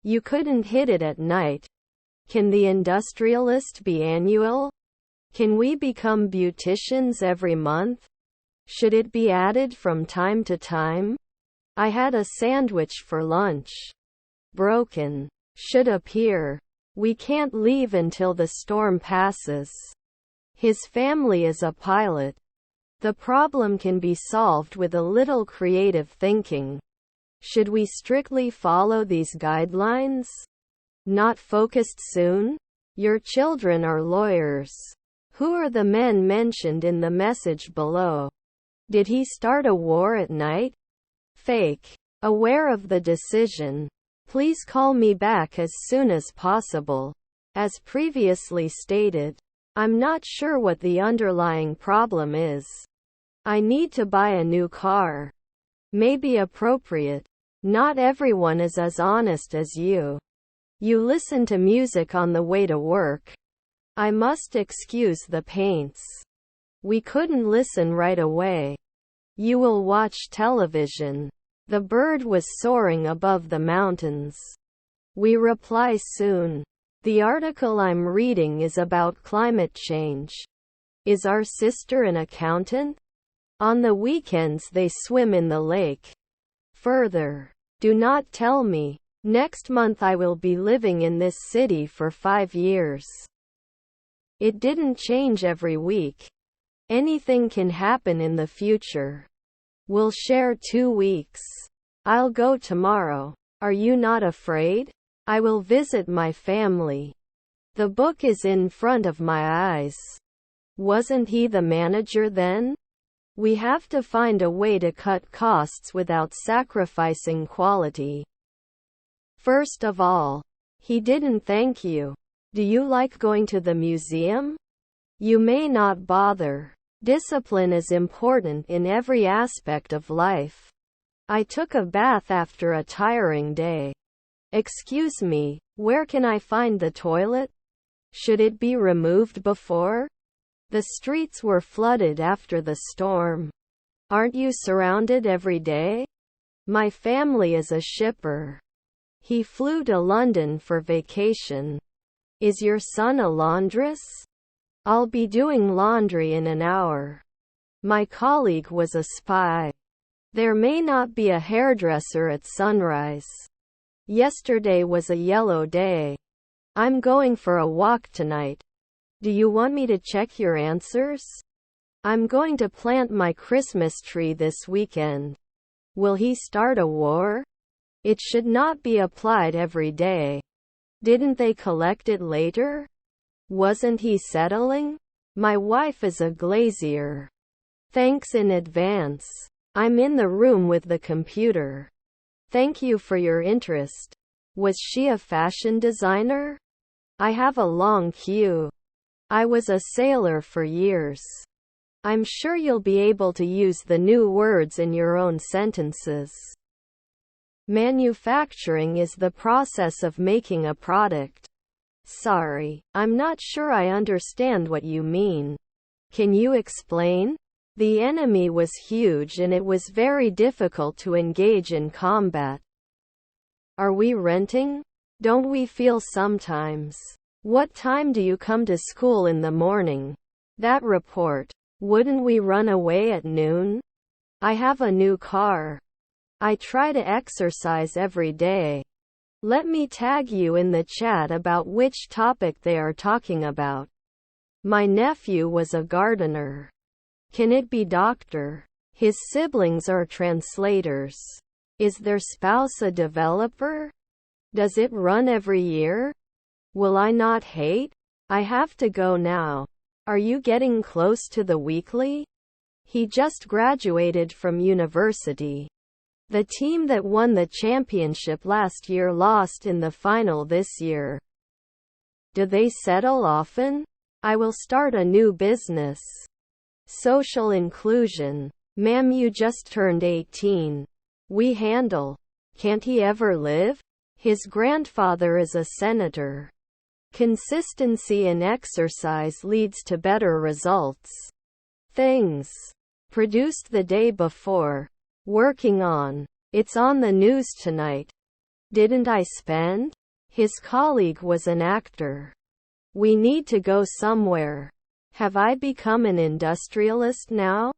You couldn't hit it at night. Can the industrialist be annual? Can we become beauticians every month? Should it be added from time to time? I had a sandwich for lunch. Broken. Should appear. We can't leave until the storm passes. His family is a pilot. The problem can be solved with a little creative thinking. Should we strictly follow these guidelines? Not focused soon? Your children are lawyers. Who are the men mentioned in the message below? Did he start a war at night? Fake. Aware of the decision. Please call me back as soon as possible. As previously stated, I'm not sure what the underlying problem is. I need to buy a new car. May be appropriate. Not everyone is as honest as you. You listen to music on the way to work. I must excuse the paints. We couldn't listen right away. You will watch television. The bird was soaring above the mountains. We reply soon. The article I'm reading is about climate change. Is our sister an accountant? On the weekends they swim in the lake. Further. Do not tell me. Next month I will be living in this city for 5 years. It didn't change every week. Anything can happen in the future. We'll share 2 weeks. I'll go tomorrow. Are you not afraid? I will visit my family. The book is in front of my eyes. Wasn't he the manager then? We have to find a way to cut costs without sacrificing quality. First of all, he didn't thank you. Do you like going to the museum? You may not bother. Discipline is important in every aspect of life. I took a bath after a tiring day. Excuse me, where can I find the toilet? Should it be removed before? The streets were flooded after the storm. Aren't you surrounded every day? My family is a shipper. He flew to London for vacation. Is your son a laundress? I'll be doing laundry in an hour. My colleague was a spy. There may not be a hairdresser at sunrise. Yesterday was a yellow day. I'm going for a walk tonight. Do you want me to check your answers? I'm going to plant my Christmas tree this weekend. Will he start a war? It should not be applied every day. Didn't they collect it later? Wasn't he settling? My wife is a glazier. Thanks in advance. I'm in the room with the computer. Thank you for your interest. Was she a fashion designer? I have a long queue. I was a sailor for years. I'm sure you'll be able to use the new words in your own sentences. Manufacturing is the process of making a product. Sorry, I'm not sure I understand what you mean. Can you explain? The enemy was huge and it was very difficult to engage in combat. Are we renting? Don't we feel sometimes? What time do you come to school in the morning? That report. Wouldn't we run away at noon? I have a new car. I try to exercise every day. Let me tag you in the chat about which topic they are talking about. My nephew was a gardener. Can it be doctor? His siblings are translators. Is their spouse a developer? Does it run every year? Will I not hate? I have to go now. Are you getting close to the weekly? He just graduated from university. The team that won the championship last year lost in the final this year. Do they settle often? I will start a new business. Social inclusion. Ma'am, you just turned 18. We handle. Can't he ever live? His grandfather is a senator. Consistency in exercise leads to better results. Things. Produced the day before. Working on. It's on the news tonight. Didn't I spend? His colleague was an actor. We need to go somewhere. Have I become an industrialist now?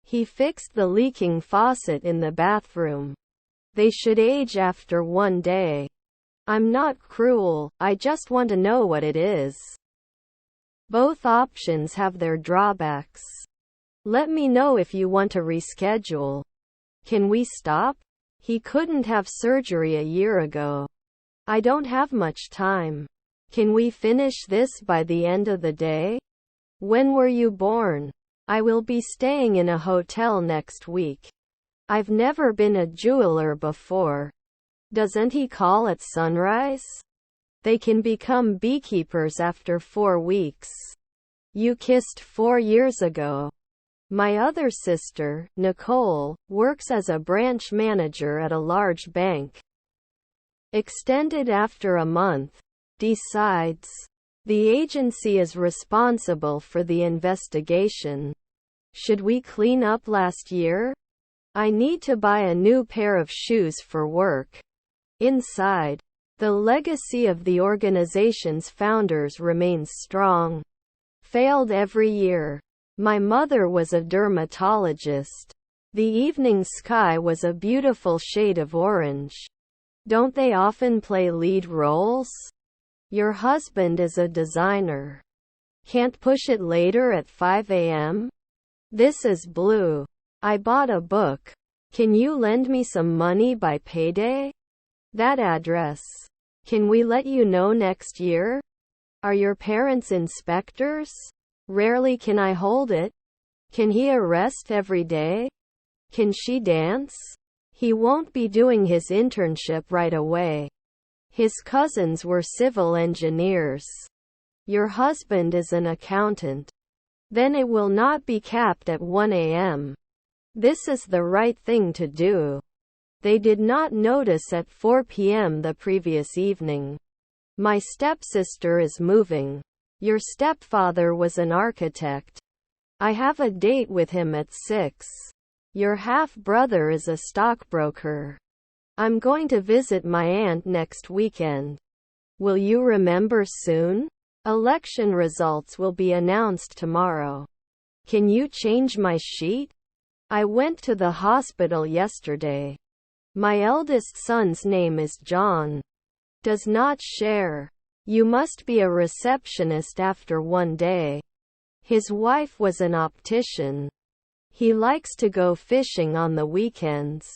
He fixed the leaking faucet in the bathroom. They should age after one day. I'm not cruel, I just want to know what it is. Both options have their drawbacks. Let me know if you want to reschedule. Can we stop? He couldn't have surgery a year ago. I don't have much time. Can we finish this by the end of the day? When were you born? I will be staying in a hotel next week. I've never been a jeweler before. Doesn't he call at sunrise? They can become beekeepers after 4 weeks. You kissed 4 years ago. My other sister, Nicole, works as a branch manager at a large bank. Extended after a month. Decides. The agency is responsible for the investigation. Should we clean up last year? I need to buy a new pair of shoes for work. Inside. The legacy of the organization's founders remains strong. Failed every year. My mother was a dermatologist. The evening sky was a beautiful shade of orange. Don't they often play lead roles? Your husband is a designer. Can't push it later at 5 a.m.? This is blue. I bought a book. Can you lend me some money by payday? That address. Can we let you know next year? Are your parents inspectors? Rarely can I hold it. Can he arrest every day? Can she dance? He won't be doing his internship right away. His cousins were civil engineers. Your husband is an accountant. Then it will not be capped at 1 a.m. This is the right thing to do. They did not notice at 4 p.m. the previous evening. My stepsister is moving. Your stepfather was an architect. I have a date with him at 6. Your half-brother is a stockbroker. I'm going to visit my aunt next weekend. Will you remember soon? Election results will be announced tomorrow. Can you change my sheet? I went to the hospital yesterday. My eldest son's name is John. Does not share. You must be a receptionist after one day. His wife was an optician. He likes to go fishing on the weekends.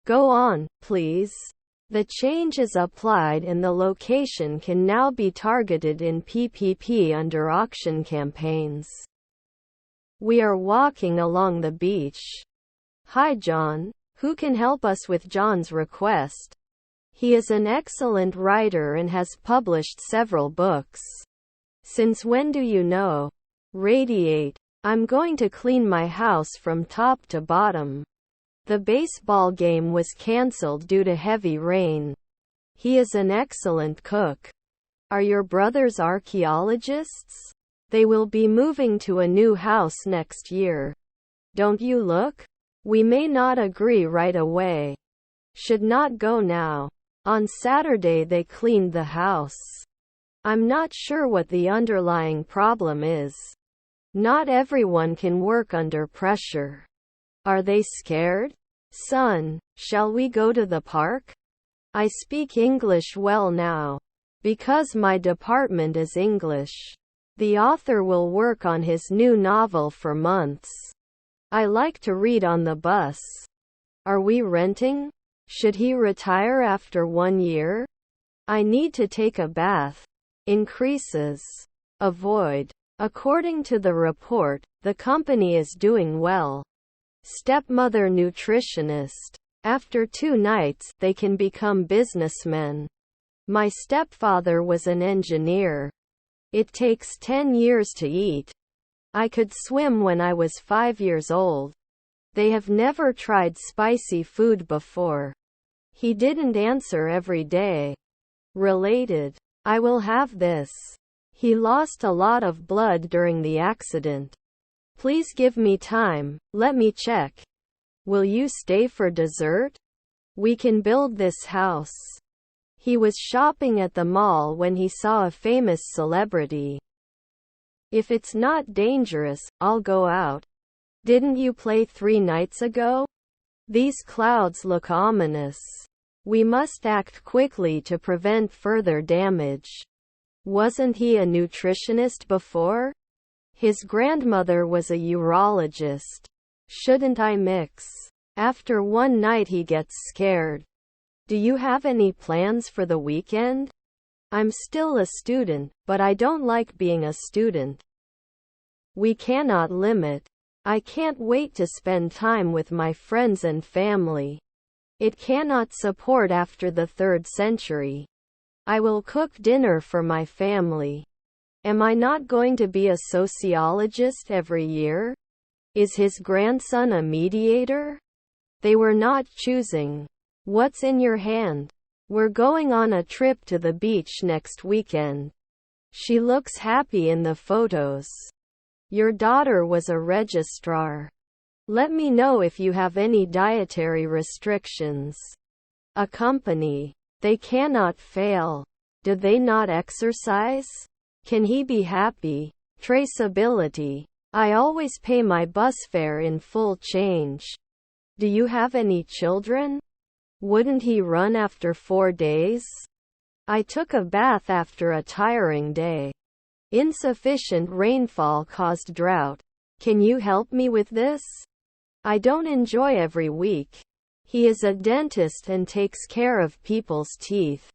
Go on, please. The change is applied and the location can now be targeted in PPP under auction campaigns. We are walking along the beach. Hi John. Who can help us with John's request? He is an excellent writer and has published several books. Since when do you know? Radiate. I'm going to clean my house from top to bottom. The baseball game was cancelled due to heavy rain. He is an excellent cook. Are your brothers archaeologists? They will be moving to a new house next year. Don't you look? We may not agree right away. Should not go now. On Saturday they cleaned the house. I'm not sure what the underlying problem is. Not everyone can work under pressure. Are they scared? Son, shall we go to the park? I speak English well now. Because my department is English. The author will work on his new novel for months. I like to read on the bus. Are we renting? Should he retire after 1 year? I need to take a bath. Increases. Avoid. According to the report, the company is doing well. Stepmother nutritionist. After 2 nights, they can become businessmen. My stepfather was an engineer. It takes 10 years to eat. I could swim when I was 5 years old. They have never tried spicy food before. He didn't answer every day. Related. I will have this. He lost a lot of blood during the accident. Please give me time, let me check. Will you stay for dessert? We can build this house. He was shopping at the mall when he saw a famous celebrity. If it's not dangerous, I'll go out. Didn't you play 3 nights ago? These clouds look ominous. We must act quickly to prevent further damage. Wasn't he a nutritionist before? His grandmother was a urologist. Shouldn't I mix? After one night he gets scared. Do you have any plans for the weekend? I'm still a student, but I don't like being a student. We cannot limit. I can't wait to spend time with my friends and family. It cannot support after the 3rd century. I will cook dinner for my family. Am I not going to be a sociologist every year? Is his grandson a mediator? They were not choosing. What's in your hand? We're going on a trip to the beach next weekend. She looks happy in the photos. Your daughter was a registrar. Let me know if you have any dietary restrictions. A company. They cannot fail. Do they not exercise? Can he be happy? Traceability. I always pay my bus fare in full change. Do you have any children? Wouldn't he run after 4 days? I took a bath after a tiring day. Insufficient rainfall caused drought. Can you help me with this? I don't enjoy every week. He is a dentist and takes care of people's teeth.